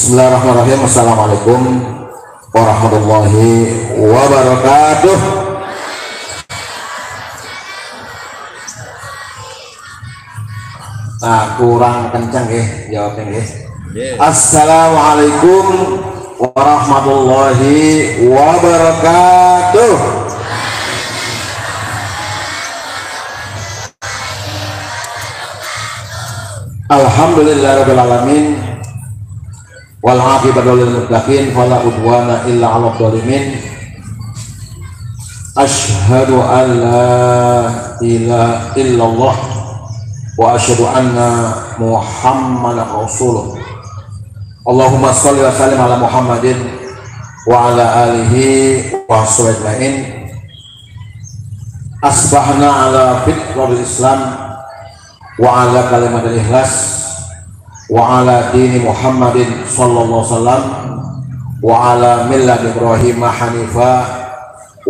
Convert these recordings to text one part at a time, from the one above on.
Bismillahirrahmanirrahim. Assalamualaikum warahmatullahi wabarakatuh. Kurang kencang jawabnya Assalamualaikum warahmatullahi wabarakatuh. Alhamdulillahirabbil alamin. Wal aqibatu lil muttaqin fala udwana illa 'alal zalimin. Asyhadu an la ilaha illallah wa asyhadu anna Muhammadan rasulullah. Allahumma shalli wa sallim ala Muhammadin wa ala alihi wa sahbihi ajmain. Asbahna ala fitratil Islam wa ala kalimatil ikhlas wa ala dini Muhammadin sallallahu alaihi wasallam wa ala millati Ibrahim hanifa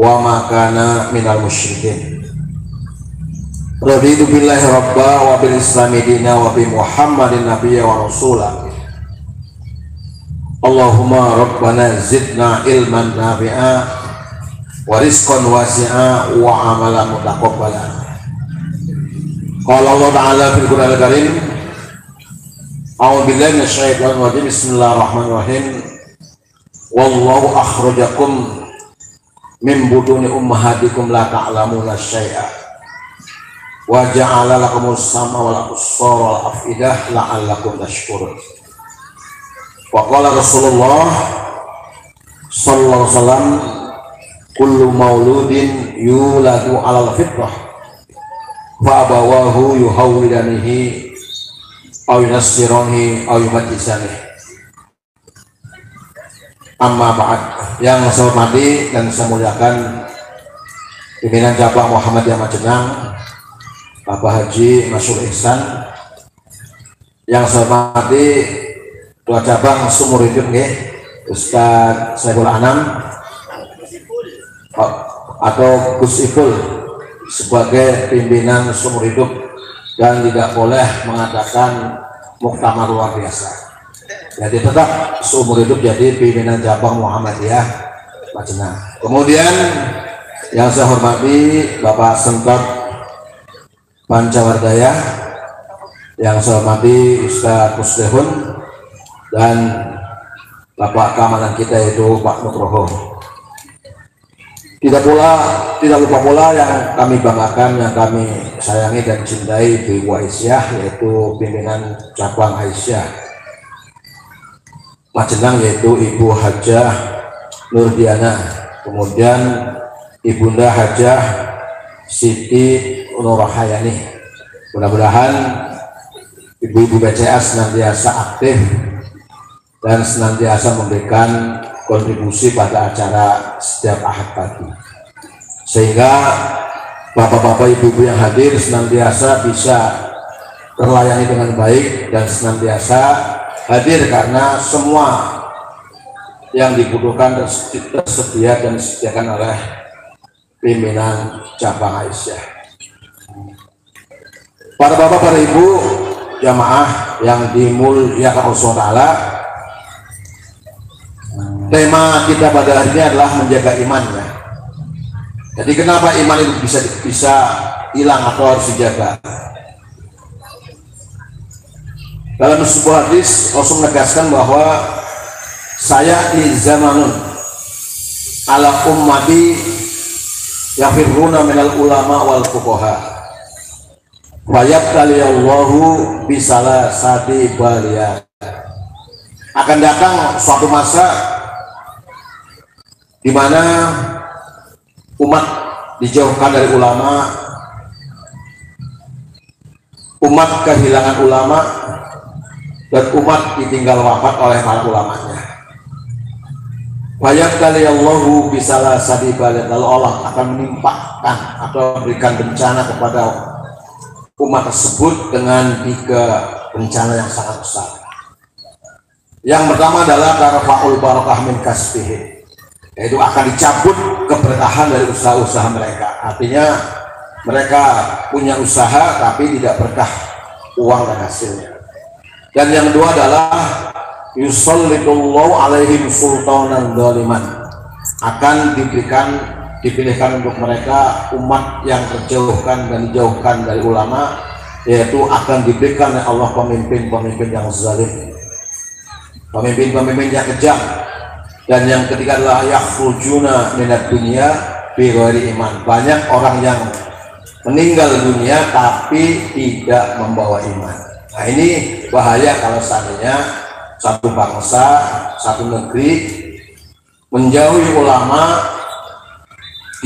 wa ma kana minal musyrikin. Raditu billahi rabba wa bil islami dina wa bi Muhammadin nabiyya wa rasula. Allahumma rabbana zidna ilman nafi'a wa rizqan wasi'a wa amalan mutaqabbalan. Qala Allah ta'ala fil Qur'anil Karim, a'udzu billahi minasyaitonir rajim. Bismillahirrahmanirrahim. Wallahu akhrajakum min buduni ummahatikum la ta'lamuna syai'a wa ja'ala lakumus sam'a wal absara wal afidah la'allakum tashkurun. Wa qala Rasulullah sallallahu alaihi wasallam, kullu mauludin yuladu 'alal fitrah fa abawahu yuhawwidanihi aw yunassiranihi aw yumajjisanihi. Amma ba'd. Yang saya hormati dan saya muliakan pimpinan cabang Muhammadiyah Majenang, Bapak Haji Masyur Ihsan. Yang saya hormati Ketua Cabang Sumur Hidup Ustaz Saiful Anam atau Gus Ipul sebagai pimpinan Sumur Hidup, dan tidak boleh mengadakan muktamar luar biasa. Jadi tetap Sumur Hidup jadi pimpinan cabang Muhammadiyah Majenang. Kemudian yang saya hormati Bapak Sentot Pancawardaya, yang saya hormati Ustaz Musdehun, dan Bapak keamanan kita yaitu Pak Nugroho. Tidak lupa pula yang kami banggakan, yang kami sayangi dan cintai Ibu Aisyah, yaitu pimpinan cabang Aisyah Majenang, yaitu Ibu Hajah Nurdiana, kemudian Ibunda Hajah Siti Nurahayani. Mudah-mudahan ibu-ibu BCA senantiasa aktif dan senantiasa memberikan kontribusi pada acara setiap Ahad pagi, sehingga bapak-bapak ibu-ibu yang hadir senantiasa bisa terlayani dengan baik dan senantiasa hadir, karena semua yang dibutuhkan tersedia dan disediakan oleh pimpinan cabang Aisyah. Para bapak, para ibu jamaah yang dimuliakan Allah Ta'ala, tema kita pada hari ini adalah menjaga iman ya. Jadi kenapa iman itu bisa hilang atau harus dijaga? Dalam sebuah hadis Rasul menegaskan bahwa saya di zamanun ala ummati yafirruna minal ulama wal fuqaha wa yabtaliyallahu bisalasati baliyat. Akan datang suatu masa di mana umat dijauhkan dari ulama, umat kehilangan ulama, dan umat ditinggal wafat oleh para ulamanya. Wayabtaliyallahu bisalasati baliyat. Lalu Allah akan menimpakan atau berikan bencana kepada umat tersebut dengan 3 bencana yang sangat besar. Yang pertama adalah tarfa'ul barakah min kasbihi, yaitu akan dicabut keberkahan dari usaha-usaha mereka. Artinya mereka punya usaha tapi tidak berkah uang dan hasilnya. Dan yang kedua adalah yusallitullahu alaihim sultanan dzaliman, akan dipilihkan untuk mereka umat yang terjauhkan dan dijauhkan dari ulama, yaitu akan diberikan oleh Allah pemimpin-pemimpin yang zalim, pemimpin-pemimpin yang kejam. Dan yang ketiga adalah yakhrujuna minad dunya bi ghairi iman, banyak orang yang meninggal dunia tapi tidak membawa iman. Nah ini bahaya kalau seandainya satu bangsa, satu negeri menjauhi ulama,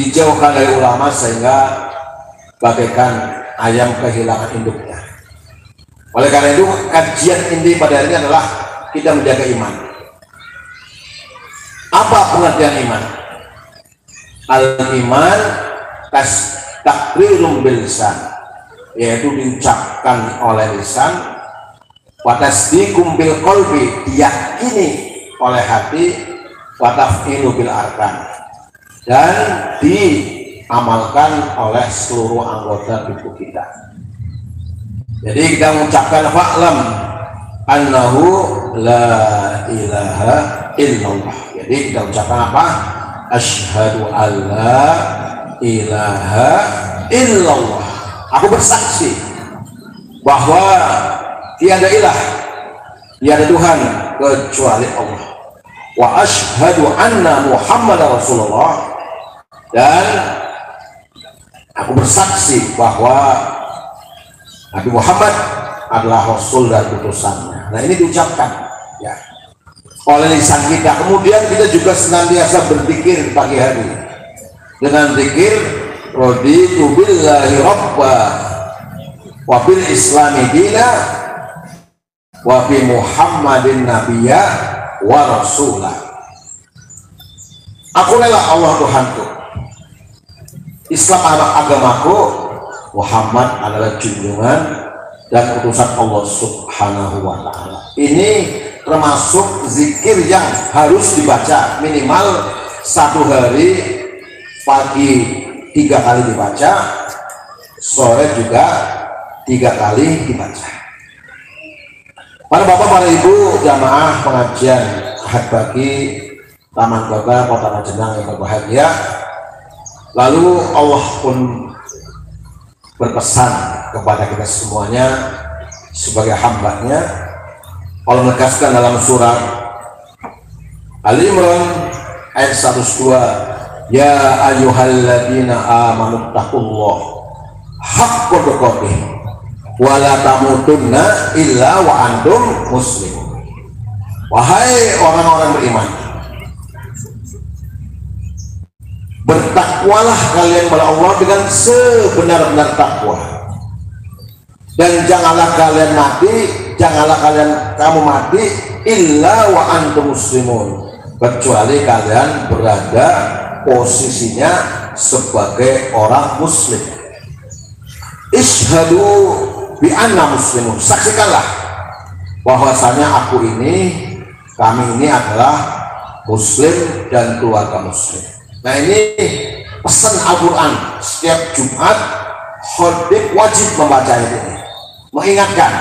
dijauhkan dari ulama, sehingga bagaikan ayam kehilangan induknya. Oleh karena itu kajian inti pada hari ini adalah kita menjaga iman. Apa pengertian iman? Al-iman takrirun bil lisan, yaitu diucapkan oleh lisan, wa tasdiqum bil qalbi, diyakini oleh hati, wa taf'ilu bil arkan, dan diamalkan oleh seluruh anggota tubuh kita. Jadi kita mengucapkan fa'lam annahu la ilaha illallah. Jadi kita ucapkan apa? Asyhadu alla ilaha illallah. Aku bersaksi bahwa tiada ilah, tiada Tuhan kecuali Allah. Wa asyhadu anna Muhammadar Rasulullah, dan aku bersaksi bahwa Nabi Muhammad adalah Rasul dan utusannya. Nah ini diucapkan ya oleh lisan kita. Kemudian kita juga senantiasa berzikir pagi hari dengan zikir raditu billahi rabba wa bil islami dina wa bi Muhammadin nabiyya wa rasulah. Aku adalah Allah Tuhanku, Islam adalah agamaku, Muhammad adalah junjungan dan utusan Allah Subhanahu wa ta'ala. Ini termasuk zikir yang harus dibaca minimal satu hari, pagi 3 kali dibaca, sore juga 3 kali dibaca. Para bapak, para ibu, jamaah pengajian Ahad pagi Taman Kota Majenang yang berbahagia. Lalu Allah pun berpesan kepada kita semuanya sebagai hambanya. Allah menegaskan dalam surat Al-Imran ayat 102, ya ayyuhalladzina amanu taqullah haqqa tuqatih wa la tamutunna illa wa antum muslimun. Wahai orang-orang beriman, bertakwalah kalian kepada Allah dengan sebenar-benar takwa, dan janganlah kalian mati, janganlah kamu mati illa wa antum muslimun, kecuali kalian berada posisinya sebagai orang muslim. Ishhadu bi anna muslimun, saksikanlah bahwasanya kami ini adalah muslim dan keluarga muslim. Nah ini pesan Al-Quran. Setiap Jumat khotib wajib membaca ini, mengingatkan,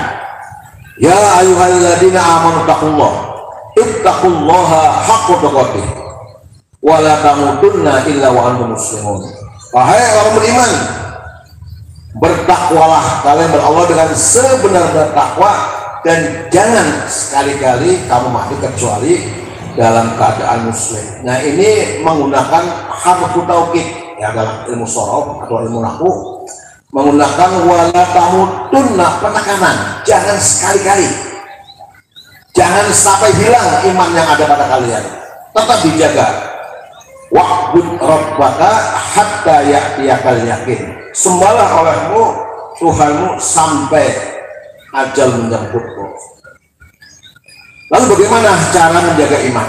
ya ayyuhalladzina amanu taqullah ittaqullaha haqqa tuqatih wa la tamutunna illa wa antum muslimun. Wahai orang beriman, bertakwalah kalian kepada Allah dengan sebenar-benar takwa, dan jangan sekali-kali kamu mati kecuali dalam keadaan muslim. Nah ini menggunakan harfu taukid ya dalam ilmu shorof atau ilmu nahwu, menggunakan wala tamutunna, penekanan, jangan sekali-kali, jangan sampai hilang iman yang ada pada kalian, tetap dijaga. Wa'bud rabbaka hatta ya'tiyakal yakin, sembahlah olehmu Tuhanmu sampai ajal menjemputmu. Lalu bagaimana cara menjaga iman?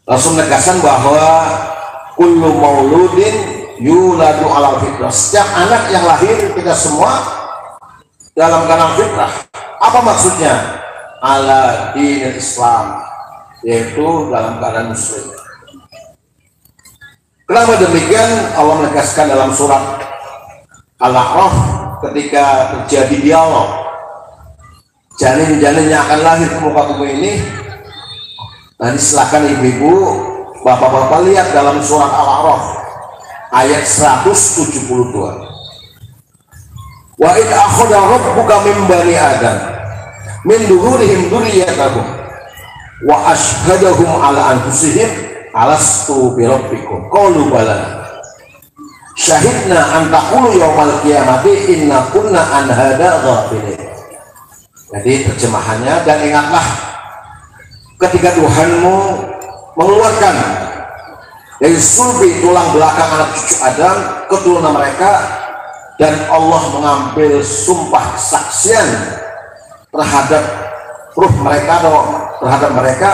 Langsung menegaskan bahwa kullu mauludin yuladu ala fitrah, setiap anak yang lahir kita semua dalam keadaan fitrah. Apa maksudnya? Ala dinil Islam, yaitu dalam keadaan muslim. Kenapa demikian? Allah menegaskan dalam surat Al-A'raf ketika terjadi dialog janin-janin yang akan lahir ke muka bumi ini. Nanti silakan ibu-ibu, bapak-bapak lihat dalam surat Al-A'raf ayat 172. Wa id akhadha rabbuka min bani adam min duhurihim dzurriyyatahum wa ashhadahum ala anfusihim alastu bi rabbikum qalu bala syahidna an taqulu yaumal qiyamati inna kunna an hadza ghafilin. Jadi terjemahannya, dan ingatlah ketika Tuhanmu mengeluarkan dari sulbi tulang belakang anak cucu Adam keturunan mereka, dan Allah mengambil sumpah kesaksian terhadap ruh mereka atau terhadap mereka,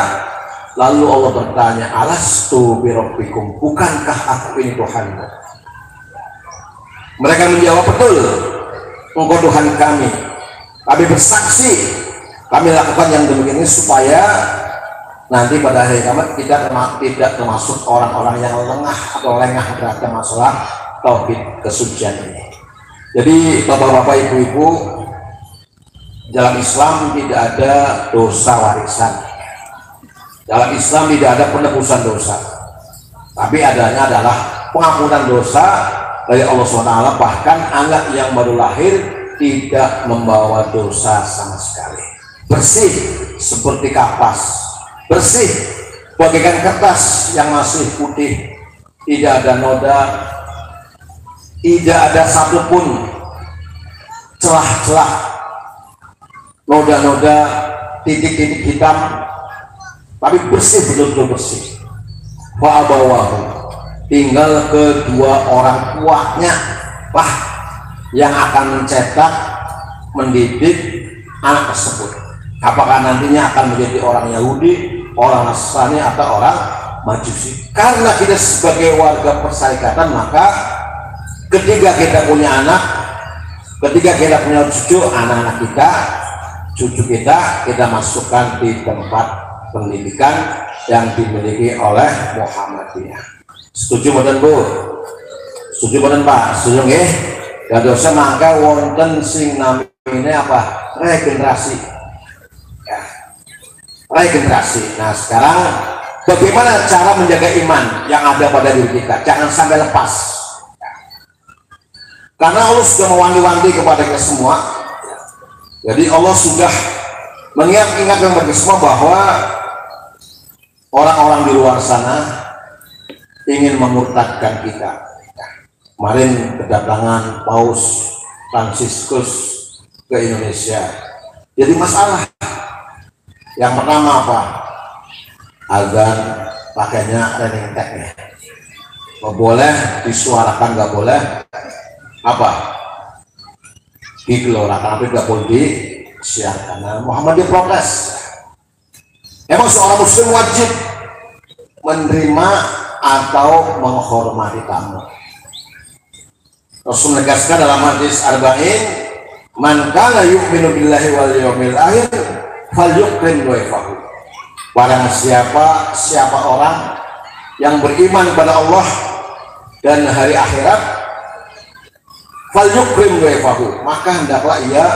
lalu Allah bertanya, alastu bi rabbikum, bukankah aku ini Tuhanmu? Mereka menjawab, betul, engkau Tuhan kami. Kami bersaksi, kami lakukan yang demikian ini supaya nanti pada hari kiamat kita tidak termasuk orang-orang yang lengah atau lengah terhadap masalah tauhid kesucian ini. Jadi bapak-bapak, ibu-ibu, dalam Islam tidak ada dosa warisan. Dalam Islam tidak ada penebusan dosa, tapi adanya adalah pengampunan dosa dari Allah SWT. Bahkan anak yang baru lahir tidak membawa dosa sama sekali, bersih seperti kapas, bersih bagaikan kertas yang masih putih, tidak ada noda, tidak ada satupun celah-celah, noda-noda, titik-titik hitam, tapi bersih, betul-betul bersih. Fa'abawahu, tinggal kedua orang tuanya lah yang akan mencetak, mendidik anak tersebut. Apakah nantinya akan menjadi orang Yahudi, orang Nasrani, atau orang Majusi. Karena kita sebagai warga persyarikatan, maka ketika kita punya anak, ketika kita punya cucu, anak-anak kita, cucu kita masukkan di tempat pendidikan yang dimiliki oleh Muhammadiyah. Setuju mboten Bu? Setuju mboten Pak? Setuju nggih? Ya dosa mangka wonten sing namine apa? Regenerasi. Ya. Regenerasi. Nah, sekarang bagaimana cara menjaga iman yang ada pada diri kita? Jangan sampai lepas. Ya. Karena Allah sudah mewanti-wanti kepada kita semua. Jadi Allah sudah mengingatkan bagi semua bahwa orang-orang di luar sana ingin memurtadkan kita. Kemarin kedatangan Paus Fransiskus ke Indonesia. Jadi masalah yang pertama apa? Azan pakainya running tag ya. Nggak boleh disuarakan, nggak boleh apa? Digelorakan, tapi nggak boleh disiarkan. Nah, Muhammadiyah protes. Emang seorang muslim wajib menerima atau menghormati tamu. Rasul menegaskan dalam hadis arba'in, man kana yu'minu billahi wal yawmil akhir falyukrim dhaifahu. Barang siapa orang yang beriman kepada Allah dan hari akhirat, falyukrim dhaifahu, maka hendaklah ia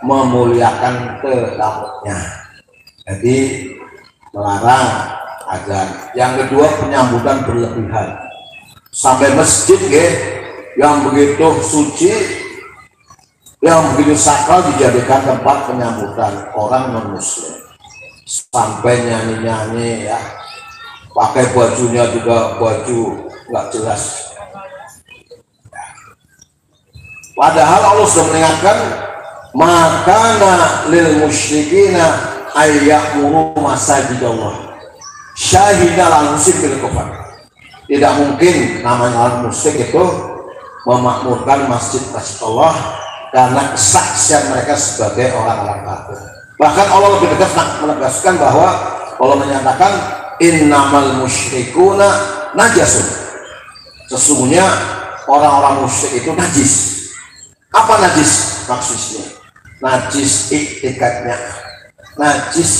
memuliakan tetamunya. Jadi melarang azan. Yang kedua, penyambutan berlebihan sampai masjid yang begitu suci, yang begitu sakral dijadikan tempat penyambutan orang non muslim, sampai nyanyi-nyanyi ya, pakai bajunya juga baju nggak jelas. Padahal Allah sudah mengingatkan, makana lil musyrikina ayyamuru masajidallah syahida al musyrik bil kufar. Tidak mungkin namanya orang musyrik itu memakmurkan masjid-masjid Allah karena kesaksian mereka sebagai orang-orang kafir. Bahkan Allah lebih tegas menegaskan bahwa Allah menyatakan innamal musyrikuna najasun. Sesungguhnya orang-orang musyrik itu najis. Apa najis maksudnya? Najis iktikadnya, najis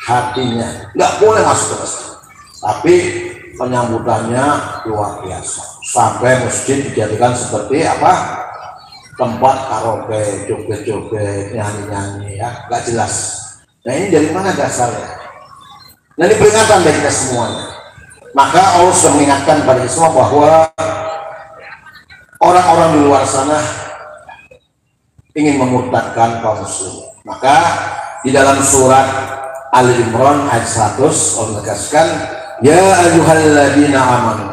hatinya, nggak boleh masuk ke masjid. Tapi penyambutannya luar biasa, sampai masjid dijadikan seperti apa? tempat karaoke, joget-joget, nyanyi-nyanyi, ya nggak jelas. Nah ini dari mana dasarnya? Nah ini peringatan bagi kita semuanya. Maka Allah sudah mengingatkan pada kita semua bahwa orang-orang di luar sana ingin memurtadkan kaum muslim. Maka di dalam surat Ali Imran ayat 100 Allah menegaskan, ya ayyuhalladzina amanu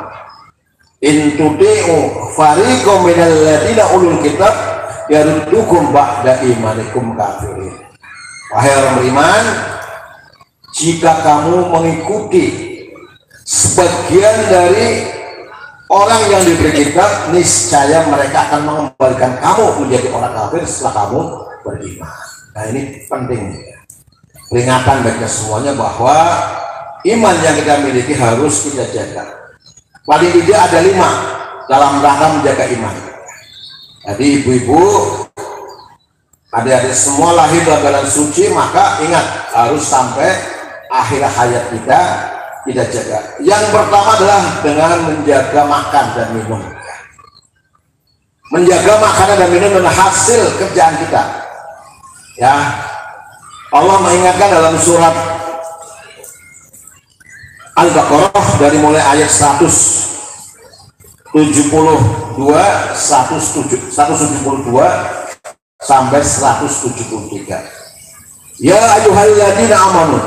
in tuti'u fariqam minal ladzina ulul kitab yaruddukum ba'da imanikum kafirin. Wahai orang beriman, jika kamu mengikuti sebagian dari orang yang diberi kitab, niscaya mereka akan mengembalikan kamu menjadi orang kafir setelah kamu beriman. Nah ini penting, peringatan bagi semuanya bahwa iman yang kita miliki harus kita jaga. Paling tidak ada 5 dalam rangka menjaga iman. Jadi ibu-ibu, adik-adik semua lahir dalam bulan suci, maka ingat harus sampai akhir hayat kita jaga. Yang pertama adalah dengan menjaga makan dan minum. Menjaga makanan dan minum adalah hasil kerjaan kita. Ya, Allah mengingatkan dalam surat Al-Baqarah dari mulai ayat 172 sampai 173. Ya ayyuhalladzina amanu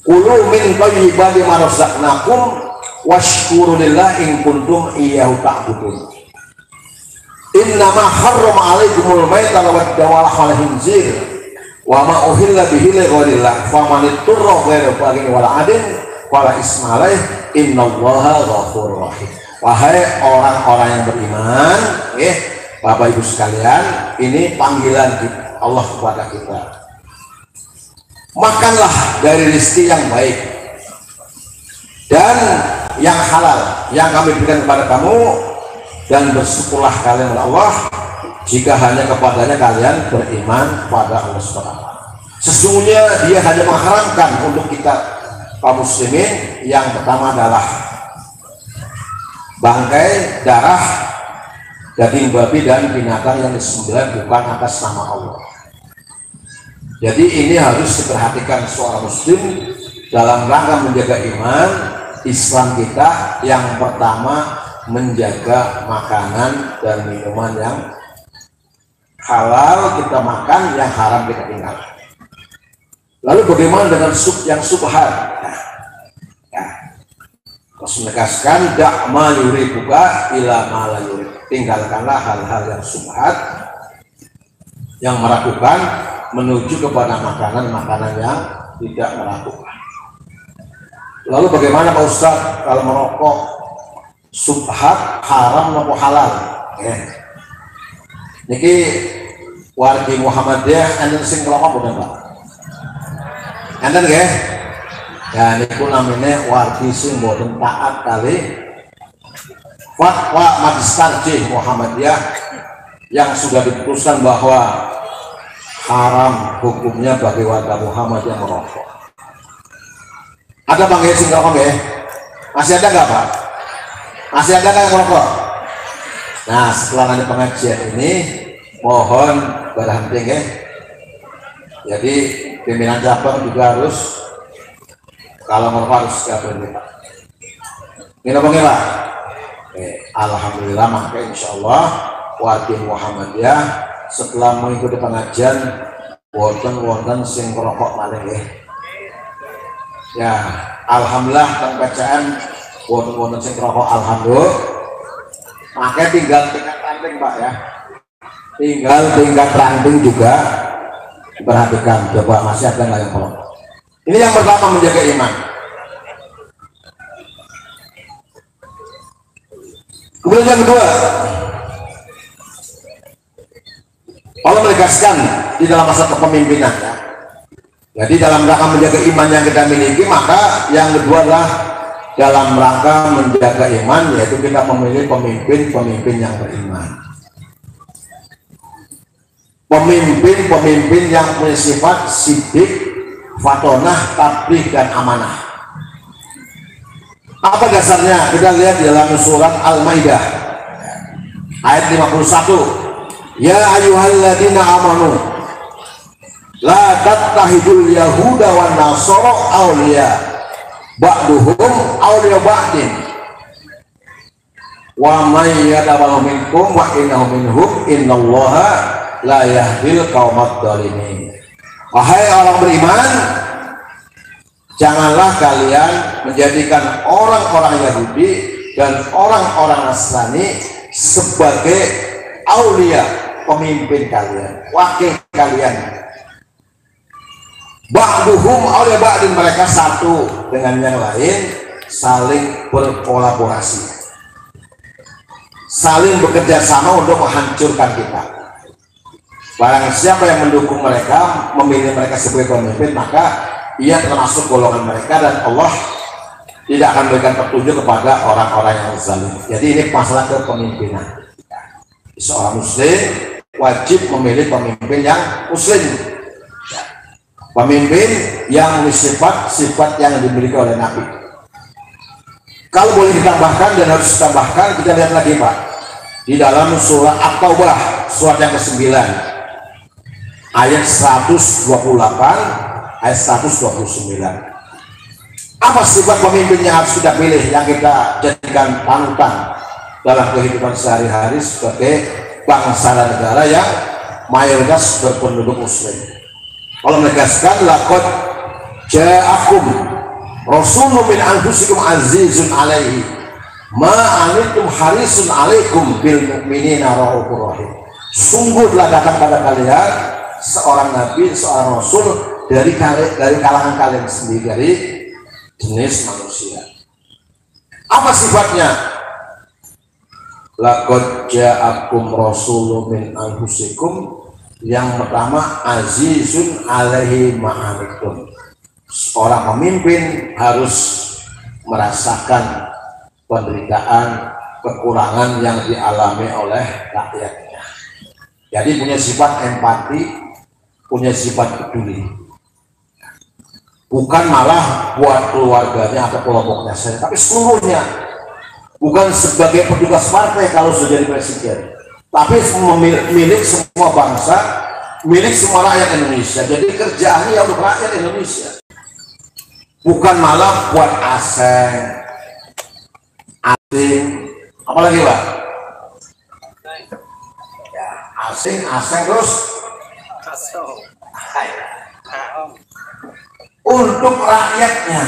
kulu min thayyibati ma razaqnakum washkuru lillahi in kuntum iyyahu ta'budun. Innama harrama 'alaikumul maitata wad-dama wal khinzir wa ma uhilla bihi li ghairillah faman ittara ghairu baghin wala adin wala isma alaih innallaha ghafurur rahim. Wahai orang-orang yang beriman, Bapak Ibu sekalian, ini panggilan Allah kepada kita. Makanlah dari rezeki yang baik dan yang halal yang kami berikan kepada kamu, dan bersyukurlah kalian kepada Allah jika hanya kepadanya kalian beriman pada Allah SWT. Sesungguhnya Dia hanya mengharamkan untuk kita kaum muslimin yang pertama adalah bangkai, darah, daging babi dan binatang yang disembelih bukan atas nama Allah. Jadi ini harus diperhatikan seorang muslim dalam rangka menjaga iman Islam kita. Yang pertama menjaga makanan dan minuman yang halal kita makan, yang haram kita tinggalkan. Lalu bagaimana dengan yang subhat? Terus menegaskan dak ma yuribuka ila ma la yurid. Tinggalkanlah hal-hal yang subhat, yang meragukan, menuju kepada makanan-makanan yang tidak meragukan. Lalu bagaimana Pak Ustadz kalau merokok subhat, haram maupun halal? Niki wargi Muhammadiyah enten sing ngerokok boten Pak? Enten nggih? Ya niku namanya wargi sing boten taat kali fatwa Majelis Tarjih Muhammadiyah yang sudah diputuskan bahwa haram hukumnya bagi warga Muhammad yang merokok. Ada Bang sing ngerokok nggih? Masih ada nggak Pak? Masih ada nggak yang merokok? Nah setelah nanti pengajian ini mohon berhenti nggih. Jadi pimpinan cabang juga harus kalau merokok harus segera berhenti Pak. Ini apa nggih Pak? Alhamdulillah, maka insya Allah warga Muhammadiyah setelah mengikuti pengajian wonten sing rokok malih ya. Alhamdulillah teng bacaan wonten sing rokok, alhamdulillah. Maka tinggal tingkat ranting Pak ya, tinggal tingkat ranting juga diperhatikan. Coba masih ada nggak yang merokok? Ini yang pertama, menjaga iman. Kemudian yang kedua, Allah menegaskan di dalam masa kepemimpinan ya. Jadi dalam rangka menjaga iman yang kita miliki, maka yang kedua adalah dalam rangka menjaga iman, yaitu kita memilih pemimpin-pemimpin yang beriman. Pemimpin-pemimpin yang punya sifat sidik, fatonah, tabligh dan amanah. Apa dasarnya? Kita lihat di dalam surat Al-Maidah Ayat 51. Ya ayyuhalladzina amanu la tattahidul yahuda wan nasara awliya ba'duhum awliya ba'din wa may yatawallaw minkum wa innahu minhum innallaha la yahdil qaumadz dhalimin. Wahai orang beriman, janganlah kalian menjadikan orang-orang Yahudi dan orang-orang Nasrani sebagai aulia, pemimpin kalian, wakil kalian. Ba'duhum aulia ba'din, mereka satu dengan yang lain saling berkolaborasi, saling bekerja sama untuk menghancurkan kita. Barang siapa yang mendukung mereka, memilih mereka sebagai pemimpin, maka ia termasuk golongan mereka dan Allah tidak akan memberikan petunjuk kepada orang-orang yang zalim. Jadi ini masalah kepemimpinan. Seorang muslim wajib memilih pemimpin yang muslim, pemimpin yang sifat-sifat yang dimiliki oleh Nabi. Kalau boleh ditambahkan dan harus ditambahkan, kita lihat lagi Pak, di dalam surah At-Taubah, surat yang ke-9 ayat 128 ayat 129. Apa sifat pemimpin yang harus kita pilih, yang kita jadikan panutan dalam kehidupan sehari-hari sebagai bangsa dan negara yang mayoritas berpenduduk muslim? Allah menegaskan, laqad ja'akum rasulun min anfusikum azizun alaihi ma anittum harisun alaikum bil mu'minina raufur rahim. Sungguh telah datang pada kalian seorang nabi, seorang rasul dari kalangan kalian sendiri, dari jenis manusia. Apa sifatnya? Laqad ja'akum rasulun min anfusikum, yang pertama azizun alaihi ma'anikum. Seorang pemimpin harus merasakan penderitaan, kekurangan yang dialami oleh rakyatnya. Jadi punya sifat empati, punya sifat peduli, bukan malah buat keluarganya atau kelompoknya saja, tapi seluruhnya. Bukan sebagai petugas partai kalau sudah jadi presiden, tapi milik semua bangsa, milik semua rakyat Indonesia. Jadi kerjaannya untuk rakyat Indonesia, bukan malah buat asing, apalagi Pak? Ya, asing terus untuk rakyatnya,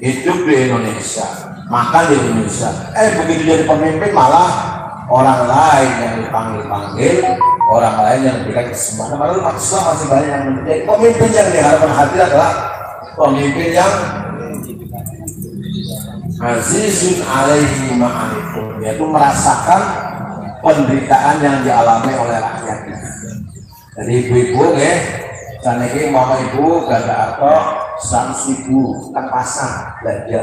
hidup di Indonesia, makan di Indonesia. Begitu jadi pemimpin malah orang lain yang dipanggil, orang lain yang diberikan kesempatan. Padahal umat Islam masih banyak yang menjadi pemimpin. Yang diharapkan hadir adalah pemimpin yang azizun alaihi ma'anikum, yaitu merasakan penderitaan yang dialami oleh rakyatnya. Jadi ibu-ibu dan ini mama ibu ganda atau 100.000 kan pasang belanja.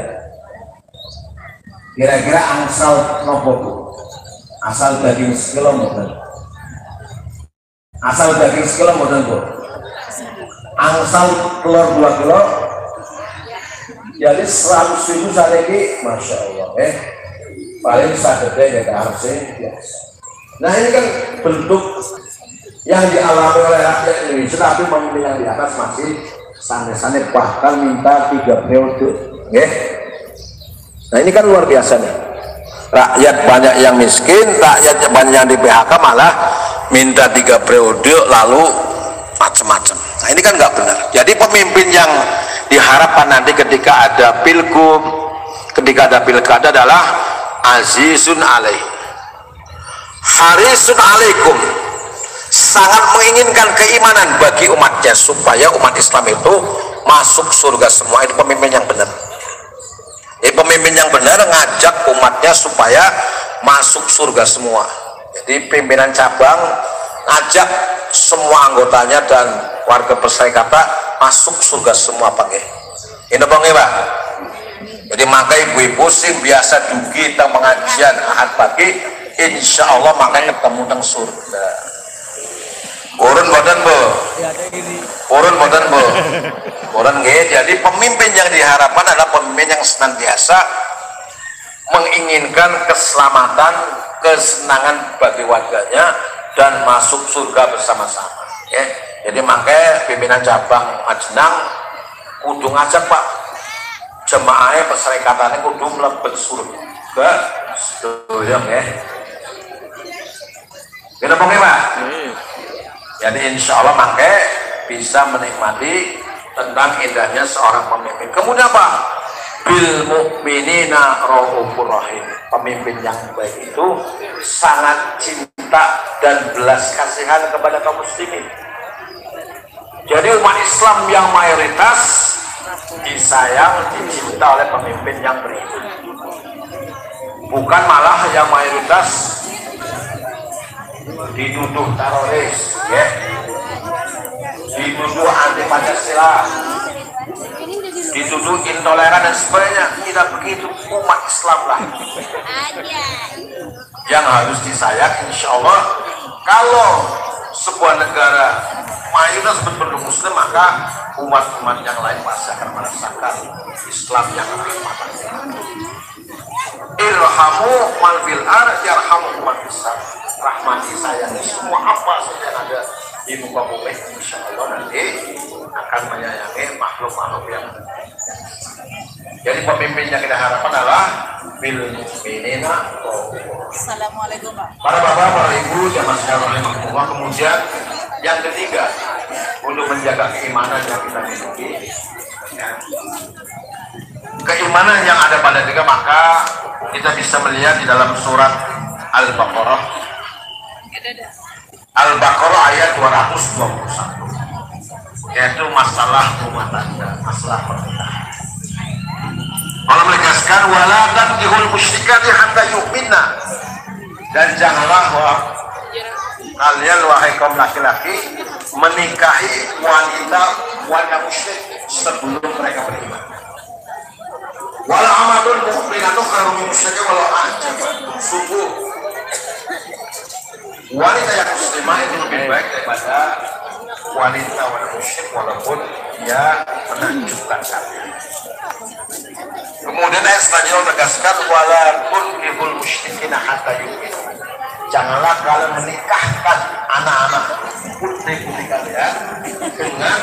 Kira-kira angsal nopo bu? Asal daging sekilo modal. Asal daging sekilo modal bu. Angsal telur 2 kilo. Jadi 100.000 saat ini, masya Allah. Paling sadede ya harusnya biasa. Nah ini kan bentuk yang dialami oleh rakyat Indonesia, tapi pemimpin yang di atas masih santai-santai, bahkan minta 3 periode. Nah ini kan luar biasa nih. Rakyat banyak yang miskin, rakyat banyak yang di PHK, malah minta 3 periode lalu macam-macam. Nah ini kan nggak benar. Jadi pemimpin yang diharapkan nanti ketika ada pilgub, ketika ada pilkada adalah azizun alaih, harisun alaikum, sangat menginginkan keimanan bagi umatnya supaya umat Islam itu masuk surga semua. Itu pemimpin yang benar. Pemimpin yang benar ngajak umatnya supaya masuk surga semua. Jadi pimpinan cabang ngajak semua anggotanya dan warga perserikatan masuk surga semua Pak. Ini Pak. Jadi maka ibu-ibu sih biasa dugi tentang pengajian ahad pagi, insya Allah makanya ketemu tentang surga. Urun badan bu, urun badan bu, urun gitu. Jadi pemimpin yang diharapkan adalah pemimpin yang senantiasa menginginkan keselamatan kesenangan bagi warganya dan masuk surga bersama-sama. Ya. Jadi makanya pimpinan cabang Majenang kudu ngajak Pak jemaahnya perserikatannya kudu mlebet surga sedoyong ya. Kita pake Pak. Jadi insya Allah makanya bisa menikmati tentang indahnya seorang pemimpin. Kemudian apa? Bil mu'minina raufur rahim. Pemimpin yang baik itu sangat cinta dan belas kasihan kepada kaum muslimin. Jadi umat Islam yang mayoritas disayang, dicinta oleh pemimpin yang beriman. Bukan malah yang mayoritas dituduh teroris, ya, dituduh anti Pancasila, dituduh intoleran dan sebagainya. Tidak begitu. Umat Islam lah yang harus disayang. Insya Allah kalau sebuah negara mayoritas berpenduduk muslim, maka umat-umat yang lain pasti akan merasakan Islam yang rahmat. Irhamu man fil ardh yarhamukum man fis sama. Rahmati, sayangi semua apa saja yang ada di muka bumi, insya Allah nanti akan menyayangi makhluk-makhluk yang ada. Jadi pemimpin yang kita harapkan adalah bil mu'minina. Assalamualaikum Pak. Para bapak, para ibu, jamaah sekalian rahimahumullah. Kemudian yang ketiga, untuk menjaga keimanan yang kita miliki, ya, keimanan yang ada pada kita, maka kita bisa melihat di dalam surat Al-Baqarah. Al-Baqarah ayat 221, yaitu masalah rumah tangga, masalah pernikahan. Allah menegaskan wala tankihul musyrikati hatta yu'minna, dan janganlah kalian wahai kaum laki-laki menikahi wanita musyrik sebelum mereka beriman. Wala amatun mu'minatun khairum min musyrikin walau a'jabatkum. Sungguh wanita yang muslimah itu lebih baik daripada wanita musyrik walaupun dia menakjubkan kalian. Kemudian ayat selanjutnya tegaskan wala tunkihul musyrikina hatta yu'minu. Janganlah kalian menikahkan anak-anak putri-putri kalian dengan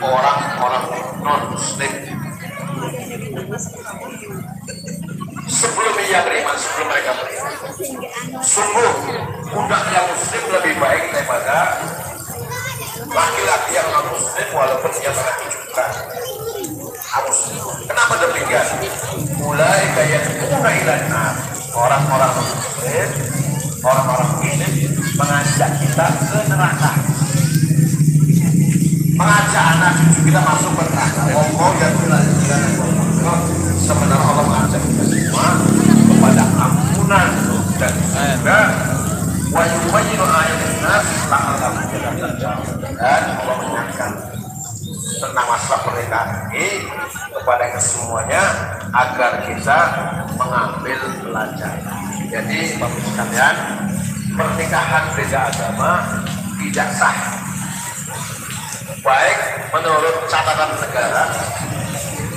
orang-orang non-muslim sebelum ia beriman, sebelum mereka beriman. Sungguh budak yang muslim lebih baik daripada laki-laki yang non muslim walaupun dia menakjubkan. Kenapa demikian? Mulai kayak orang-orang muslim, orang-orang muslim mengajak kita ke neraka, mengajak anak cucu kita masuk ke neraka. Sebenarnya Allah mengajak kita semua kepada ampunan dan surga. Wa yubayyinu ayatin nas la'allahum yattaqun. Dan Allah mengingatkan tentang masalah pernikahan ini kepada kesemuanya agar kita mengambil pelajaran. Jadi bapak sekalian, pernikahan beda agama tidak sah, baik menurut catatan negara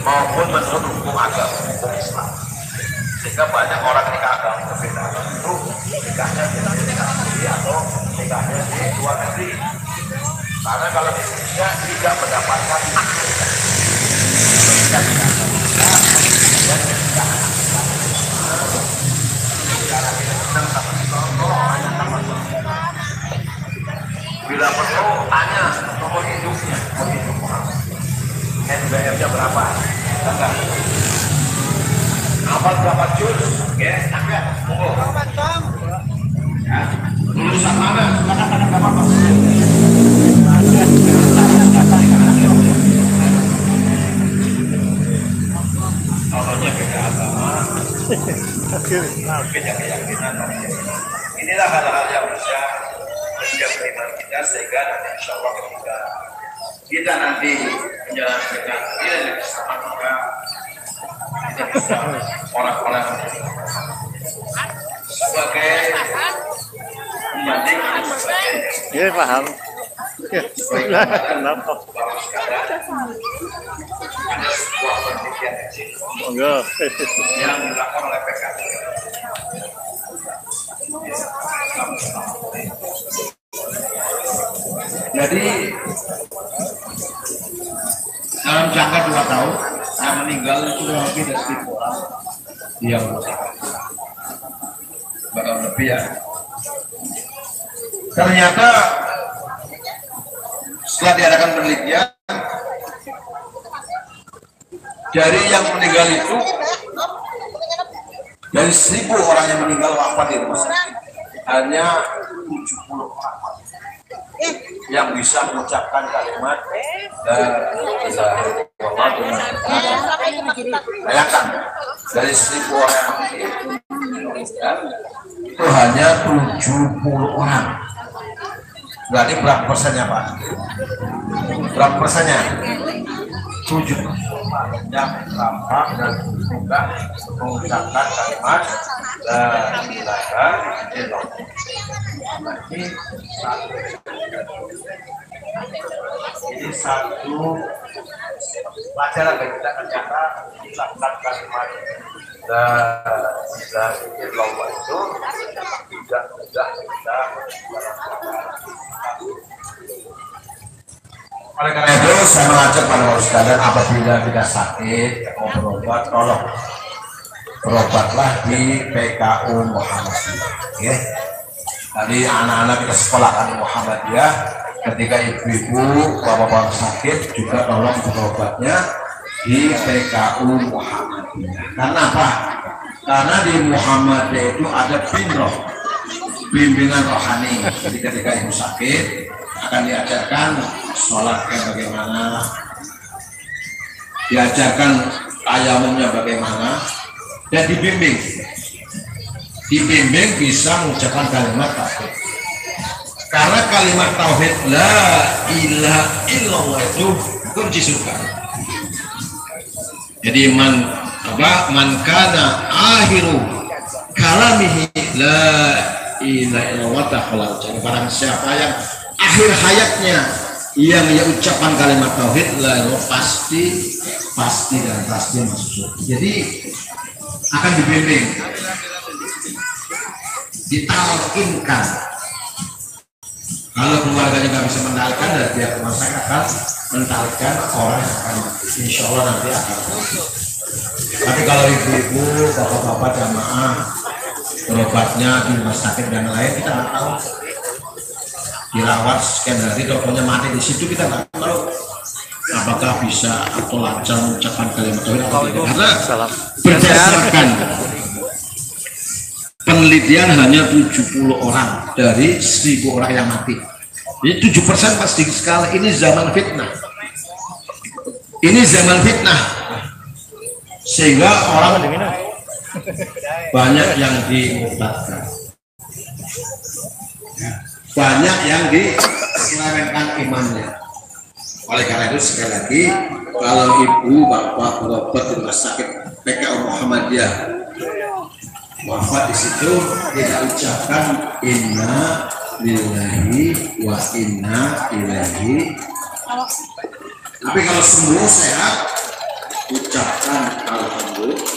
maupun menurut hukum agama, hukum Islam. Sehingga banyak orang nikah agama berbeda agama itu nikahnya di negeri atau nikahnya di luar negeri. Karena kalau di Indonesia tidak mendapatkan hak nikah. Bila perlu tanya nomor hidupnya, NBM-nya berapa? Enggak. Apa berapa juz? Ya, enggak. Ya, lulusan mana? Kadang-kadang enggak apa-apa. Contohnya beda agama, beda keyakinan. Inilah hal-hal yang bisa menjaga iman kita sehingga nanti insya Allah ketika kita nanti menjalankan ini bersama kita bisa orang-orang sebagai pembanding Iya paham. Kenapa? Ada sebuah penelitian kecil Enggak. yang dilakukan oleh PKB. Jadi dalam jangka 2 tahun saya meninggal itu lebih dari 1.000 orang yang bakal lebih ya. Ternyata setelah diadakan penelitian, dari yang meninggal itu, dari 1.000 orang yang meninggal wafat di rumah sakit, hanya 70 orang yang bisa mengucapkan kalimat bayangkan dari 1.000 orang itu hanya 70 orang. Berarti berapa persennya Pak? Berapa persennya? 7% yang tampak dan juga mengucapkan kalimat la ilaha illallah. Ini satu pelajaran bagi kita ternyata mengucapkan kalimat la ilaha illallah itu tidak mudah kita. Oleh karena itu saya mengajak para sekalian, apabila kita sakit mau berobat, tolong berobatlah di PKU Muhammadiyah. Ya. Tadi anak-anak kita sekolahkan Muhammadiyah, ketika ibu-ibu bapak-bapak sakit juga tolong berobatnya di PKU Muhammadiyah. Karena apa? Karena di Muhammadiyah itu ada bimbingan rohani. Jadi ketika ibu sakit akan diajarkan sholatnya bagaimana, diajarkan tayamumnya bagaimana, dan dibimbing bisa mengucapkan kalimat tauhid. Karena kalimat tauhid la ilaha illallah itu kunci surga. Jadi man kana akhiru kalamihi la ilaha illallah ta'ala. Jadi barang siapa yang akhir hayatnya yang ia ucapkan kalimat tauhid lalu pasti masuk surga. Jadi akan dibimbing, ditalkinkan. Kalau keluarganya nggak bisa mentalkan, dari pihak rumah sakit akan mentalkan orang yang akan mati. Insya Allah nanti akan mati. Tapi kalau ibu-ibu, bapak-bapak jamaah berobatnya di rumah sakit dan lain, kita nggak tahu. Dirawat sekian hari, dokternya mati di situ, kita nggak tahu apakah bisa atau lancar mengucapkan kalimat tauhid atau tidak. Karena berdasarkan penelitian hanya 70 orang dari 1.000 orang yang mati. Jadi 7% pasti sekali. Ini zaman fitnah. Sehingga orang banyak yang dimurtadkan, banyak yang diselewengkan imannya. Oleh karena itu sekali lagi, kalau ibu bapak berobat di rumah sakit PKU Muhammadiyah wafat di situ, tidak ucapkan inna lillahi wa inna ilaihi. Tapi kalau sembuh sehat, ucapkan alhamdulillah.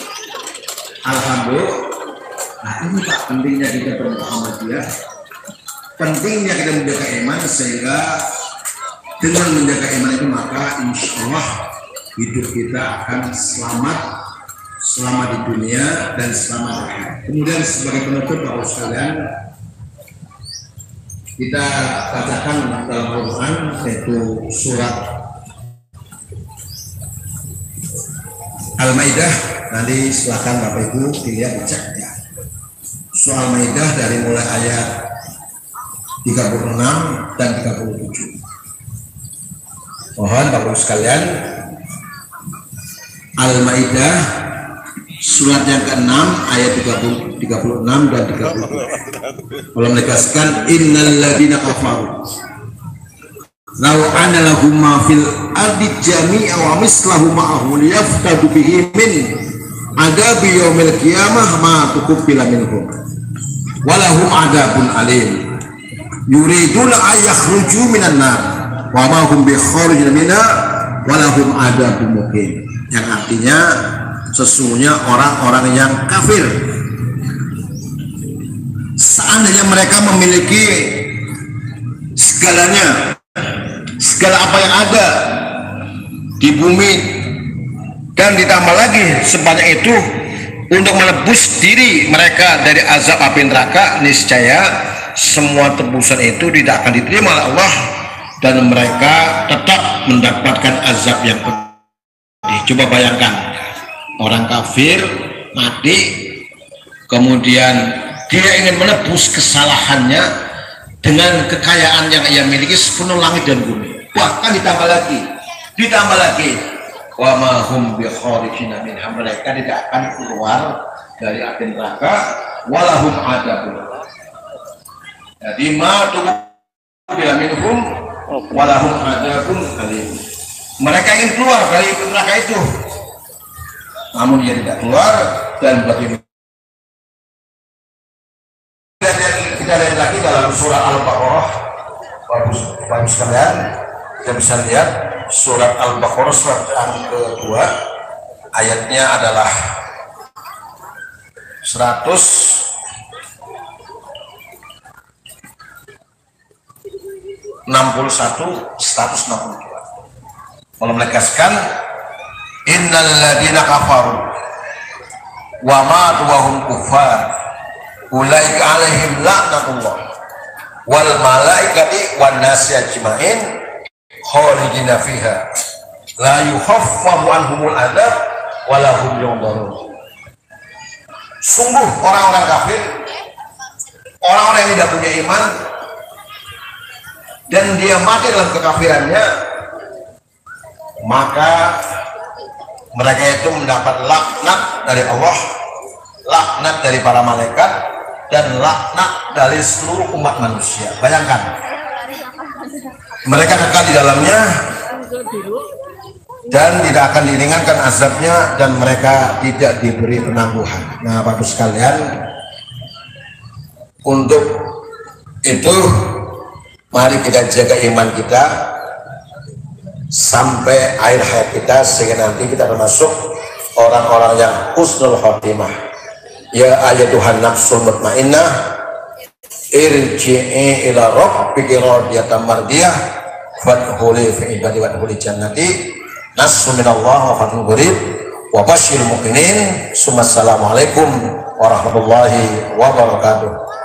Nah ini Pak, pentingnya kita bermuhammadiyah, pentingnya kita menjaga iman, sehingga dengan menjaga iman itu maka insya Allah hidup kita akan selamat di dunia dan selamat di akhirat. Kemudian sebagai penutup Bapak sekalian, kita bacakan dalam Al-Quran, yaitu surat Al-Maidah. Nanti silakan Bapak Ibu dilihat dicek ya. Surah Al-Maidah dari mulai ayat 36 dan 37. Mohon Bapak Ibu sekalian, Al-Maidah surat yang ke-6 ayat 36 dan 37. Allah menegaskan, innal ladzina kafaru law anna lahum ma fil ardi jami'a wa mislahu ma'ahu liyaftadu bihi min adabi yaumil qiyamah ma tuqbila minhum wa lahum adabun alim yuriduna ayakhruju minan nar wa ma hum bikharijin minha wa lahum adabun muqim. Yang artinya sesungguhnya orang-orang yang kafir, seandainya mereka memiliki segalanya segala apa yang ada di bumi, dan ditambah lagi sebanyak itu untuk menebus diri mereka dari azab api neraka, niscaya semua tebusan itu tidak akan diterima oleh Allah dan mereka tetap mendapatkan azab yang pedih. Coba bayangkan, orang kafir mati, kemudian dia ingin menebus kesalahannya dengan kekayaan yang ia miliki sepenuh langit dan bumi, bahkan ditambah lagi wa ma hum bi kharijina minha, mereka tidak akan keluar dari api neraka, walahum adzabun. Jadi ma tu bila minhum walahum adzabun alim. Mereka ingin keluar dari neraka itu, namun dia tidak keluar. Dan bagaimana kita lihat lagi dalam surat Al-Baqarah, bagus sekalian, kita bisa lihat surat Al-Baqarah surat yang kedua, ayatnya adalah 162. Allah menegaskan, innal ladina kafaru wa matu wa hum kuffar ulaika alaihim laknatullah wal malaikati wan nasi ajmain khalidina fiha la yukhaffafu anhumul adzab wa lahum yunzarun. Sungguh orang-orang kafir, orang-orang yang tidak punya iman dan dia mati dalam kekafirannya, maka mereka itu mendapat laknat dari Allah, laknat dari para malaikat, dan laknat dari seluruh umat manusia. Bayangkan, mereka kekal di dalamnya dan tidak akan diringankan azabnya, dan mereka tidak diberi penangguhan. Nah, Bapak sekalian, untuk itu mari kita jaga iman kita sampai akhir hayat kita, sehingga nanti kita termasuk orang-orang yang husnul khotimah. Ya ayyatuhan nafsul mutmainnah irji'i ila rabbiki radiyatan mardiyah fadkhuli fi ibadi wadkhuli jannati nasrun minallah wa fathun qarib wa basyiril mu'minin. Assalamualaikum warahmatullahi wabarakatuh.